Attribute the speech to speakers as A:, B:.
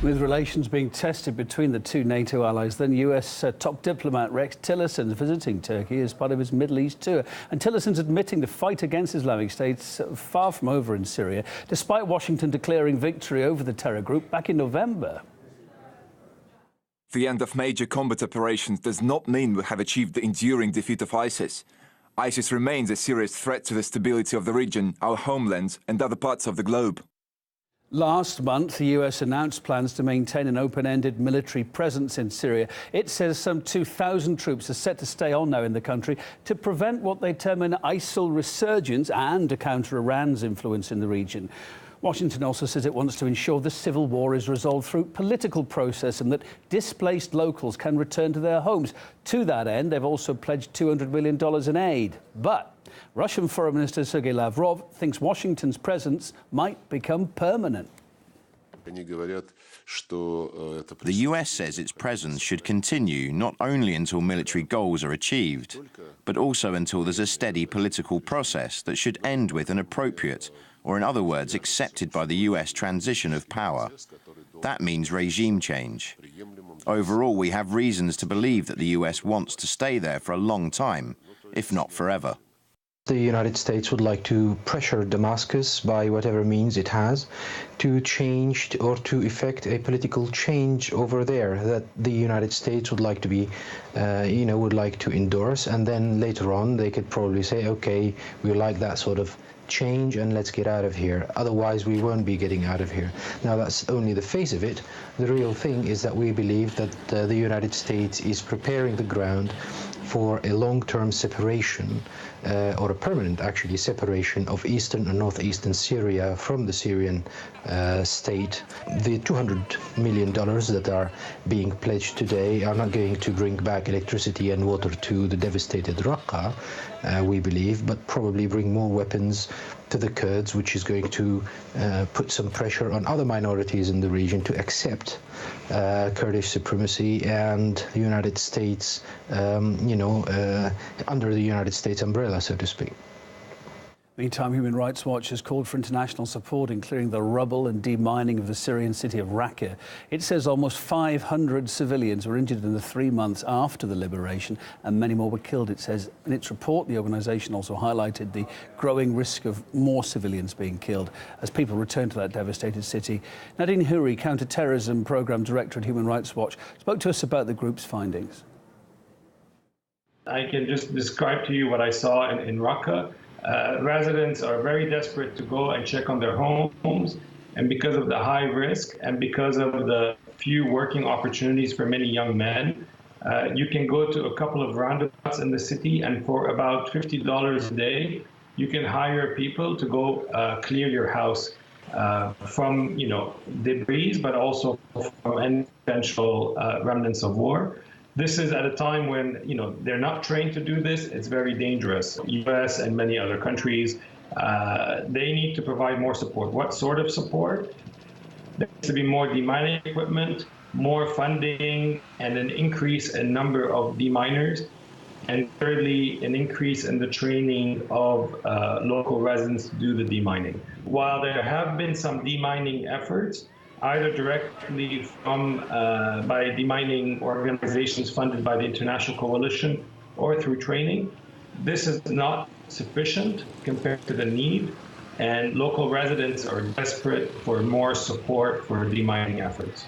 A: With relations being tested between the two NATO allies, then US top diplomat Rex Tillerson is visiting Turkey as part of his Middle East tour. And Tillerson's admitting the fight against Islamic State's far from over in Syria, despite Washington declaring victory over the terror group back in November.
B: The end of major combat operations does not mean we have achieved the enduring defeat of ISIS. ISIS remains a serious threat to the stability of the region, our homeland, and other parts of the globe.
A: Last month, the US announced plans to maintain an open-ended military presence in Syria. It says some 2,000 troops are set to stay on now in the country to prevent what they term an ISIL resurgence and to counter Iran's influence in the region. Washington also says it wants to ensure the civil war is resolved through political process and that displaced locals can return to their homes. To that end, they've also pledged $200 million in aid. But Russian Foreign Minister Sergey Lavrov thinks Washington's presence might become permanent.
C: The US says its presence should continue not only until military goals are achieved, but also until there's a steady political process that should end with an appropriate, or in other words, accepted by the US transition of power. That means regime change. Overall, we have reasons to believe that the US wants to stay there for a long time, if not forever.
D: The United States would like to pressure Damascus by whatever means it has to change or to effect a political change over there that the United States would like to be, would like to endorse, and then later on they could probably say, okay, we like that sort of change and let's get out of here. Otherwise, we won't be getting out of here. Now, that's only the face of it. The real thing is that we believe that the United States is preparing the ground for a long-term separation, or a permanent, actually, separation of eastern and northeastern Syria from the Syrian state. The $200 million that are being pledged today are not going to bring back electricity and water to the devastated Raqqa, we believe, but probably bring more weapons to the Kurds, which is going to put some pressure on other minorities in the region to accept Kurdish supremacy and the United States, under the United States umbrella, so to speak.
A: Meantime, Human Rights Watch has called for international support in clearing the rubble and demining of the Syrian city of Raqqa. It says almost 500 civilians were injured in the 3 months after the liberation, and many more were killed, it says. In its report, the organisation also highlighted the growing risk of more civilians being killed as people return to that devastated city. Nadine Houri, Counter-Terrorism Programme Director at Human Rights Watch, spoke to us about the group's findings.
E: I can just describe to you what I saw in Raqqa. Residents are very desperate to go and check on their homes, and because of the high risk and because of the few working opportunities for many young men, you can go to a couple of roundabouts in the city, and for about $50 a day, you can hire people to go clear your house from debris, but also from any potential remnants of war. This is at a time when, they're not trained to do this. It's very dangerous. US and many other countries, they need to provide more support. What sort of support? There needs to be more demining equipment, more funding, and an increase in number of deminers. And thirdly, an increase in the training of local residents to do the demining. While there have been some demining efforts, either directly by demining organizations funded by the International Coalition or through training, this is not sufficient compared to the need, and local residents are desperate for more support for demining efforts.